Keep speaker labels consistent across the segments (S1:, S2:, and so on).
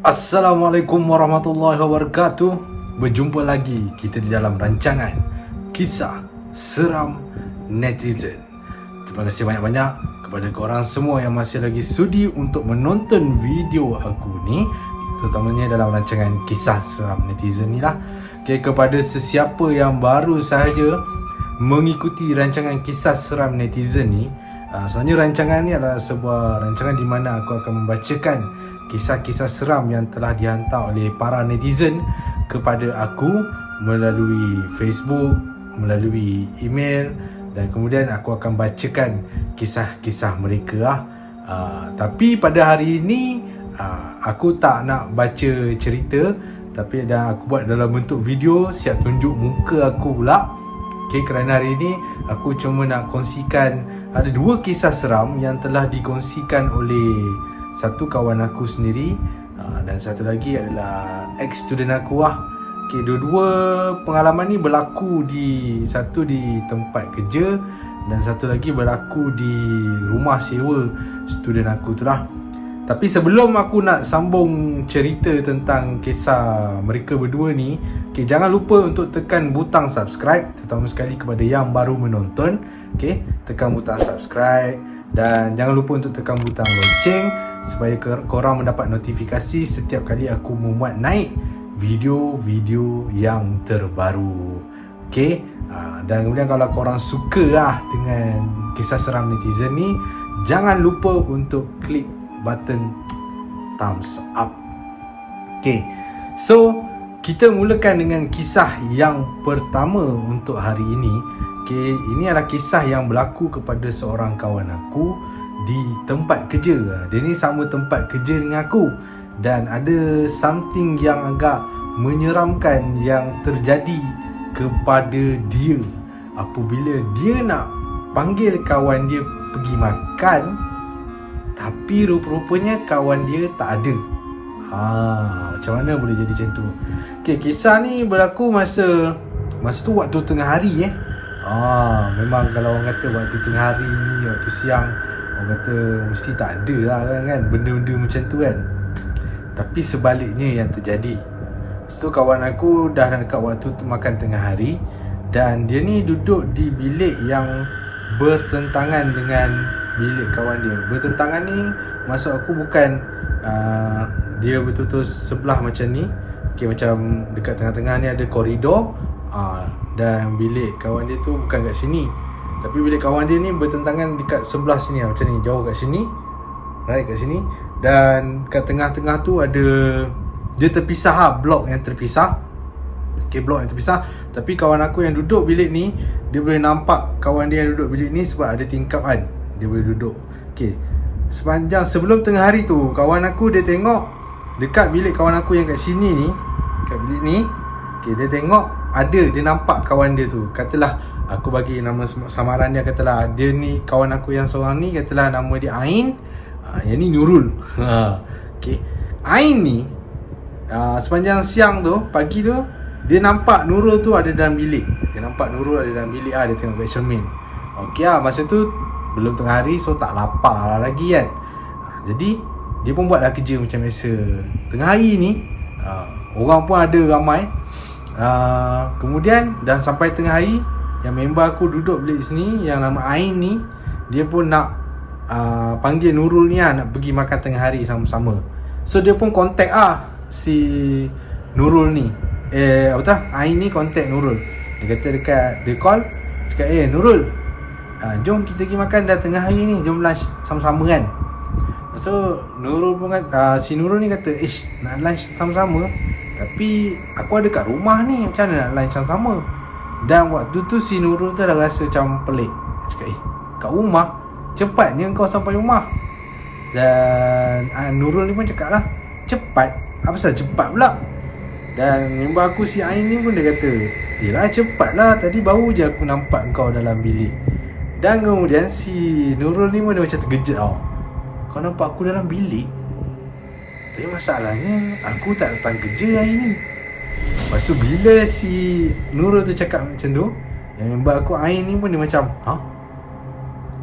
S1: Assalamualaikum warahmatullahi wabarakatuh. Berjumpa lagi kita di dalam rancangan Kisah Seram Netizen. Terima kasih banyak-banyak kepada korang semua yang masih lagi sudi untuk menonton video aku ni, terutamanya dalam rancangan Kisah Seram Netizen ni lah. Okay, kepada sesiapa yang baru sahaja mengikuti rancangan Kisah Seram Netizen ni, sebenarnya rancangan ni adalah sebuah rancangan di mana aku akan membacakan kisah-kisah seram yang telah dihantar oleh para netizen kepada aku melalui Facebook, melalui email, dan kemudian aku akan bacakan kisah-kisah mereka lah. Tapi pada hari ini aku tak nak baca cerita, tapi aku buat dalam bentuk video, siap tunjuk muka aku pula. Okay, kerana hari ini aku cuma nak kongsikan ada dua kisah seram yang telah dikongsikan oleh satu kawan aku sendiri, dan satu lagi adalah ex-student aku lah. Okay, dua-dua pengalaman ni berlaku satu di tempat kerja dan satu lagi berlaku di rumah sewa student aku tu lah. Tapi sebelum aku nak sambung cerita tentang kisah mereka berdua ni, okay, jangan lupa untuk tekan butang subscribe, terutama sekali kepada yang baru menonton. Okay, tekan butang subscribe dan jangan lupa untuk tekan butang lonceng supaya korang mendapat notifikasi setiap kali aku memuat naik video-video yang terbaru. Okay, dan kemudian kalau korang suka lah dengan kisah seram netizen ni, jangan lupa untuk klik button thumbs up. Okay, so kita mulakan dengan kisah yang pertama untuk hari ini. Okay, ini adalah kisah yang berlaku kepada seorang kawan aku di tempat kerja. Dia ni sama tempat kerja dengan aku, dan ada something yang agak menyeramkan yang terjadi kepada dia apabila dia nak panggil kawan dia pergi makan, tapi rupa-rupanya kawan dia tak ada. Macam mana boleh jadi macam tu? Okay, kisah ni berlaku masa tu waktu tengah hari. Memang kalau orang kata waktu tengah hari ni, waktu siang, orang kata mesti tak ada lah kan benda-benda macam tu kan. Tapi sebaliknya yang terjadi. Lepas tu kawan aku dah dekat waktu makan tengah hari, dan dia ni duduk di bilik yang bertentangan dengan bilik kawan dia. Bertentangan ni maksud aku bukan dia betul-betul sebelah macam ni. Okay, macam dekat tengah-tengah ni ada koridor, dan bilik kawan dia tu bukan kat sini, tapi bilik kawan dia ni bertentangan dekat sebelah sini, macam ni, jauh kat sini, right, kat sini. Dan kat tengah-tengah tu ada, dia terpisah blok yang terpisah. Okay, blok yang terpisah. Tapi kawan aku yang duduk bilik ni, dia boleh nampak kawan dia yang duduk bilik ni sebab ada tingkapan dia boleh duduk. Okay, sebelum tengah hari tu, kawan aku dia tengok dekat bilik kawan aku yang kat sini ni, kat bilik ni. Okay, dia tengok dia nampak kawan dia tu. Katalah aku bagi nama samaran dia, katalah dia ni kawan aku yang seorang ni, katalah nama dia Ain, yang ni Nurul. Okay, Ain ni sepanjang siang tu, pagi tu, dia nampak Nurul tu ada dalam bilik. Dia nampak Nurul ada dalam bilik, dia tengok kat cermin. Okay, masa tu belum tengah hari, so tak lapar lah lagi kan. Jadi dia pun buatlah kerja macam biasa. Tengah hari ni orang pun ada ramai. Kemudian dah sampai tengah hari, yang member aku duduk bilik sini yang nama Ain ni, dia pun nak panggil Nurul ni nak pergi makan tengah hari sama-sama. So dia pun contact si Nurul ni, Ain ni contact Nurul. Dia kata dia call, cakap, Nurul, jom kita pergi makan dah tengah hari ni, jom lunch sama-sama kan. So Nurul pun kata, si Nurul ni kata, nak lunch sama-sama, tapi aku ada kat rumah ni, macam mana nak lunch sama-sama? Dan waktu tu si Nurul tu dah rasa macam pelik. Dia cakap, kat rumah? Cepatnya kau sampai rumah. Dan Nurul ni pun cakap lah, cepat? Apa pasal cepat pula? Dan member aku si Ain ni pun dia kata, yelah cepat lah, tadi baru je aku nampak kau dalam bilik. Dan kemudian si Nurul ni pun dia macam terkejut tau. Kau nampak aku dalam bilik? Tapi masalahnya aku tak datang kerja hari ni. Lepas tu bila si Nurul tu cakap macam tu, yang member aku Ain ni pun dia macam,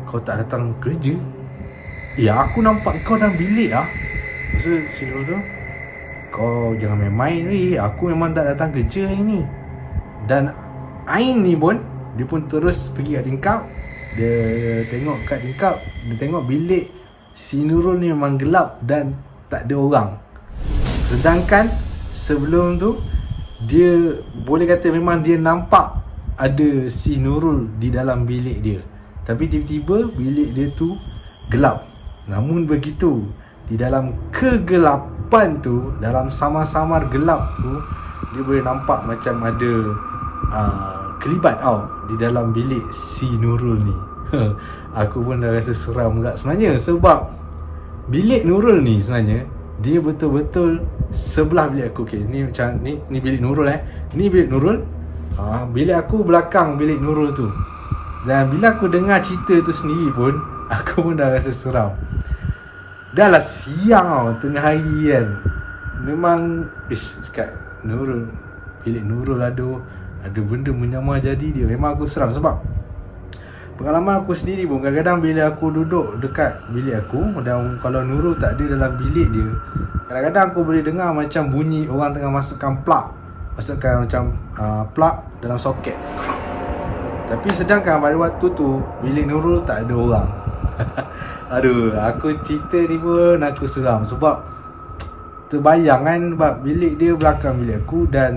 S1: kau tak datang kerja? Ya, aku nampak kau dalam bilik lah. Lepas tu si Nurul tu, kau jangan main-main weh, aku memang tak datang kerja hari ni. Dan Ain ni pun, dia pun terus pergi kat tingkap. Dia tengok kat tingkap, dia tengok bilik si Nurul ni memang gelap dan tak ada orang. Sedangkan sebelum tu, dia boleh kata memang dia nampak ada si Nurul di dalam bilik dia. Tapi tiba-tiba bilik dia tu gelap. Namun begitu, di dalam kegelapan tu, dalam samar-samar gelap tu, dia boleh nampak macam ada kelibat di dalam bilik si Nurul ni. Aku pun dah rasa seram juga sebenarnya, sebab bilik Nurul ni sebenarnya dia betul-betul sebelah bilik aku. Okay, ni macam ni bilik Nurul Ni bilik Nurul. Bilik aku belakang bilik Nurul tu. Dan bila aku dengar cerita tu sendiri pun, aku pun dah rasa seram. Dah lah siang tengah hari kan. Memang cakap Nurul, bilik Nurul ada benda menyamar jadi dia. Memang aku seram sebab pengalaman aku sendiri pun, kadang-kadang bila aku duduk dekat bilik aku dan kalau Nurul tak ada dalam bilik dia, kadang-kadang aku boleh dengar macam bunyi orang tengah masukkan macam plug dalam soket. Tapi sedangkan pada waktu tu bilik Nurul tak ada orang. Aduh, aku cerita ni pun aku seram sebab terbayang kan, sebab bilik dia belakang bilik aku dan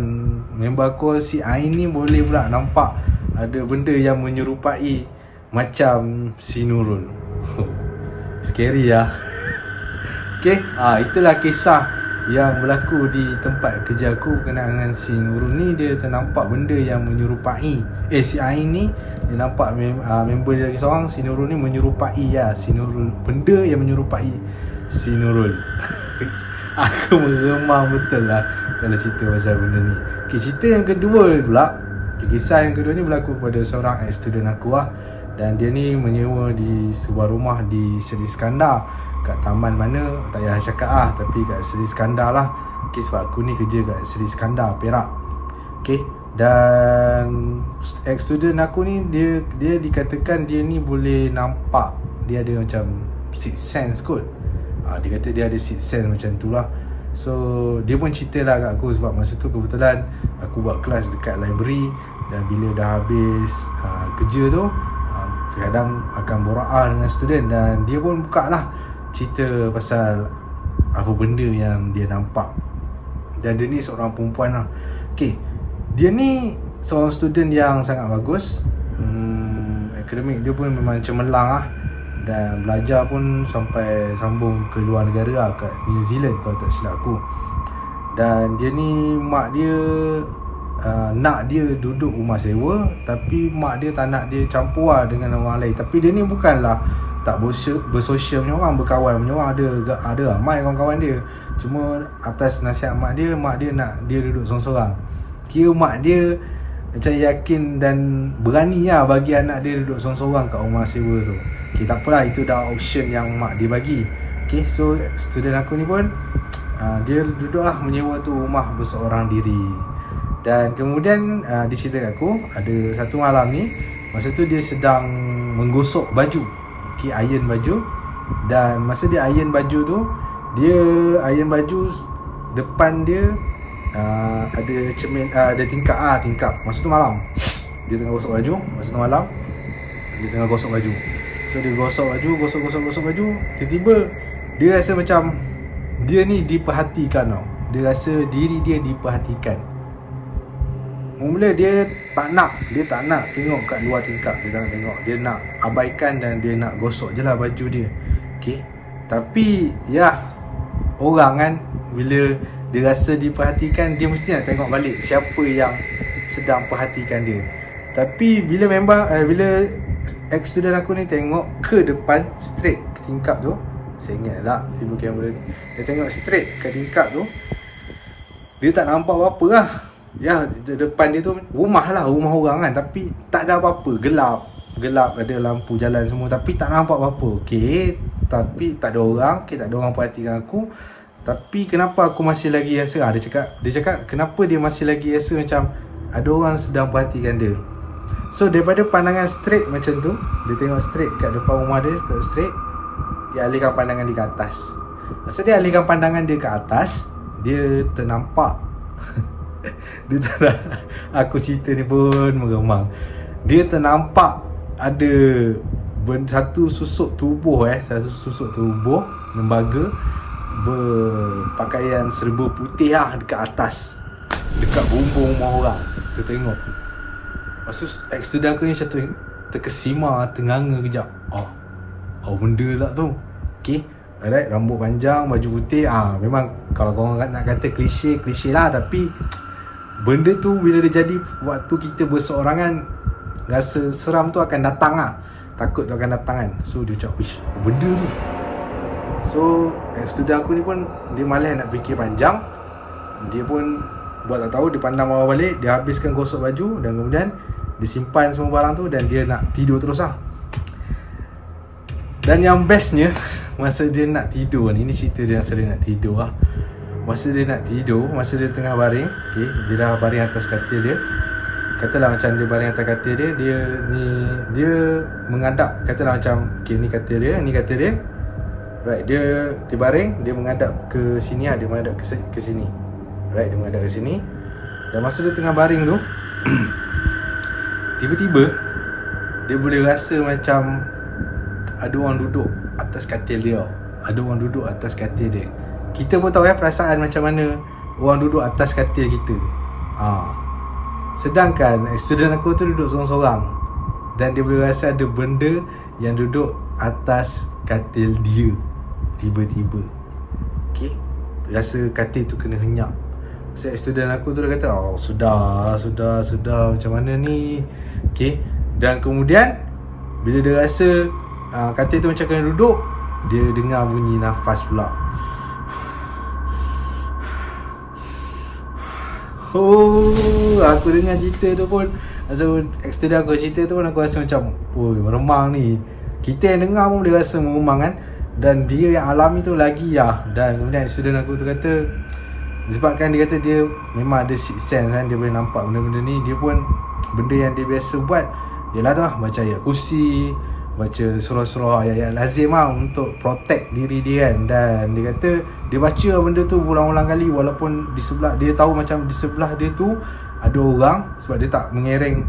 S1: member aku si Ain ni boleh pula nampak ada benda yang menyerupai macam si Nurul. Scary lah. Okay, itulah kisah yang berlaku di tempat kerja aku berkenaan dengan si Nurul ni. Dia ternampak benda yang menyerupai si Ain ni, dia nampak member dia lagi seorang, si Nurul ni menyerupai si Nurul, benda yang menyerupai si Nurul. Aku meremang betul lah kalau cerita pasal benda ni. Okay, cerita yang kedua pula, kisah yang kedua ni berlaku pada seorang ex-student aku dan dia ni menyewa di sebuah rumah di Seri Skandar. Kat taman mana tak payah cakap tapi kat Seri Skandar lah. Okay, sebab aku ni kerja kat Seri Skandar, Perak. Okay, dan ex-student aku ni dia dikatakan dia ni boleh nampak, dia ada macam sixth sense kot. Dia kata dia ada sixth sense macam tu lah. So dia pun cerita lah kat aku, sebab masa tu kebetulan aku buat kelas dekat library. Dan bila dah habis kerja tu, kadang akan borak dengan student, dan dia pun buka lah cerita pasal apa benda yang dia nampak. Dan dia ni seorang perempuan lah. Okay, dia ni seorang student yang sangat bagus. Akademik dia pun memang cemerlang lah, dan belajar pun sampai sambung ke luar negara lah, kat New Zealand kalau tak silap aku. Dan dia ni, mak dia nak dia duduk rumah sewa, tapi mak dia tak nak dia campur lah dengan orang lain. Tapi dia ni bukanlah tak bersosial punya orang, berkawan punya orang, ada ramai kawan-kawan dia. Cuma atas nasihat mak dia nak dia duduk sorang-sorang. Kira mak dia macam yakin dan berani lah bagi anak dia duduk sorang-sorang kat rumah sewa tu. Okay, tak apalah, itu dah option yang mak dia bagi. Okay, so student aku ni pun dia duduk lah menyewa tu rumah berseorang diri. Dan kemudian dia cerita kat aku, ada satu malam ni, masa tu dia sedang menggosok baju. Okay, iron baju. Dan masa dia iron baju tu, dia iron baju, depan dia ada cermin, ada tingkap. Masa tu malam, dia tengah gosok baju. Masa tu malam, dia tengah gosok baju. So dia gosok baju, tiba-tiba dia rasa macam dia ni diperhatikan tau. Dia rasa diri dia diperhatikan. Mula dia tak nak tengok kat luar tingkap. Dia tak nak tengok, dia nak abaikan dan dia nak gosok je lah baju dia. Okay, tapi ya, orang kan bila dia rasa diperhatikan, dia mesti nak tengok balik siapa yang sedang perhatikan dia. Tapi bila ex-student aku ni tengok ke depan, straight ke tingkap tu, saya ingat lah tiba kamera ni, dia tengok straight ke tingkap tu, dia tak nampak apa-apa lah. Ya, depan dia tu rumah orang kan, tapi tak ada apa-apa, gelap, ada lampu jalan semua, tapi tak nampak apa-apa. Okay, tapi tak ada orang, tak ada orang perhatikan aku. Tapi kenapa aku masih lagi rasa, dia cakap kenapa dia masih lagi rasa macam ada orang sedang perhatikan dia. So daripada pandangan straight macam tu, dia tengok straight kat depan rumah dia, straight, dia alihkan pandangan dia ke atas. Masa dia alihkan pandangan dia ke atas, dia ternampak dia aku cerita ni pun meremang. Dia ternampak ada satu susuk tubuh lembaga berpakaian serba putih dekat atas, dekat bumbung rumah orang. Dia tengok. Lepas tu ex-student aku ni macam terkesima, tenganga kejap. Oh benda tak tu. Okay, alright, rambut panjang, baju putih. Memang kalau korang nak kata klise lah, tapi benda tu bila dia jadi waktu kita berseorangan, rasa seram tu akan datang takut tu akan datang kan. So dia cakap, wish, benda tu. So ex-student aku ni pun dia malas nak fikir panjang. Dia pun buat tak tahu, dia pandang bawah balik, dia habiskan gosok baju dan kemudian dia simpan semua barang tu dan dia nak tidur terus Dan yang bestnya, masa dia nak tidur ni cerita dia masa dia nak tidur Masa dia nak tidur, masa dia tengah baring, okay, dia dah baring atas katil dia. Katalah macam dia baring atas katil dia, dia menghadap, katalah macam okay, ni katil dia. Right, dia baring, dia menghadap ke sini dia menghadap ke sini. Right, dia menghadap ke sini. Dan masa dia tengah baring tu tiba-tiba dia boleh rasa macam ada orang duduk atas katil dia. Kita pun tahu perasaan macam mana orang duduk atas katil kita. Sedangkan student aku tu duduk sorang-sorang dan dia boleh rasa ada benda yang duduk atas katil dia tiba-tiba. Okay, rasa katil tu kena henyak. So student aku tu dia kata, sudah macam mana ni. Okay, dan kemudian bila dia rasa katil tu macam kena duduk, dia dengar bunyi nafas pula. Aku dengar cerita tu pun, masa ex-student aku cerita tu pun aku rasa macam meremang ni. Kita yang dengar pun boleh rasa meremang kan. Dan dia yang alami tu lagi Dan kemudian ex-student aku tu kata, sebabkan dia kata dia memang ada sixth sense kan, dia boleh nampak benda-benda ni. Dia pun benda yang dia biasa buat ialah tu baca ayat kursi, baca surah-surah ayat-ayat lazim untuk protect diri dia kan. Dan dia kata dia baca benda tu berulang-ulang kali, walaupun di sebelah dia tahu macam di sebelah dia tu ada orang, sebab dia tak mengereng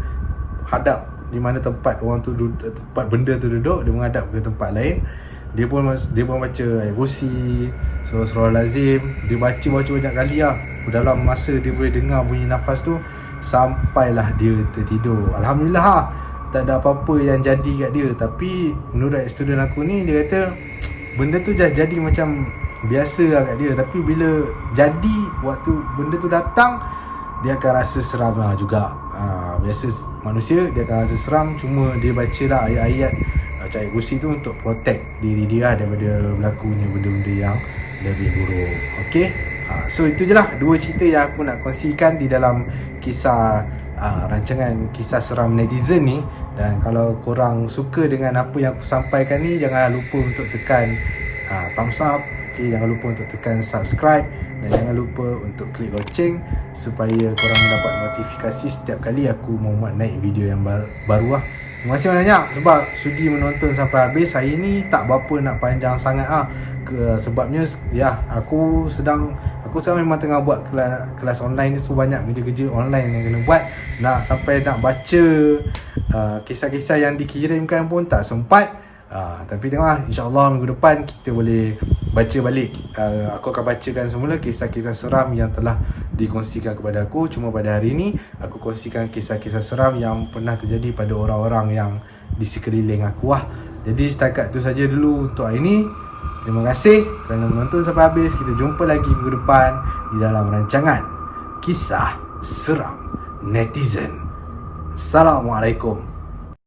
S1: hadap di mana tempat orang tu duduk, tempat benda tu duduk, dia menghadap ke tempat lain. Dia pun baca ayat kursi, surah-surah lazim. Dia baca banyak kali dalam masa dia boleh dengar bunyi nafas tu, sampailah dia tertidur. Alhamdulillah tak ada apa-apa yang jadi kat dia. Tapi menurut student aku ni, dia kata benda tu dah jadi macam biasa kat dia. Tapi bila jadi, waktu benda tu datang, dia akan rasa seram juga. Biasa manusia dia akan rasa seram. Cuma dia baca lah ayat-ayat macam ayat kursi tu untuk protect diri dia daripada berlakunya benda-benda yang lebih buruk. Okay, so itu je lah 2 cerita yang aku nak kongsikan di dalam kisah rancangan Kisah Seram Netizen ni. Dan kalau korang suka dengan apa yang aku sampaikan ni, jangan lupa untuk tekan thumbs up. Okay, jangan lupa untuk tekan subscribe. Dan jangan lupa untuk klik loceng supaya korang mendapat notifikasi setiap kali aku mau naik video yang baru Terima kasih banyak sebab sudi menonton sampai habis. Hari ni tak berapa nak panjang sangat sebabnya aku sedang memang tengah buat kelas online ni. So banyak kerja-kerja online yang kena buat. Sampai nak baca kisah-kisah yang dikirimkan pun tak sempat. Tapi tengoklah, insyaAllah minggu depan kita boleh baca balik. Aku akan bacakan semula kisah-kisah seram yang telah dikongsikan kepada aku. Cuma pada hari ini aku kongsikan kisah-kisah seram yang pernah terjadi pada orang-orang yang di sekeliling aku Jadi setakat tu saja dulu untuk hari ini. Terima kasih kerana menonton sampai habis. Kita jumpa lagi minggu depan di dalam rancangan Kisah Seram Netizen. Assalamualaikum.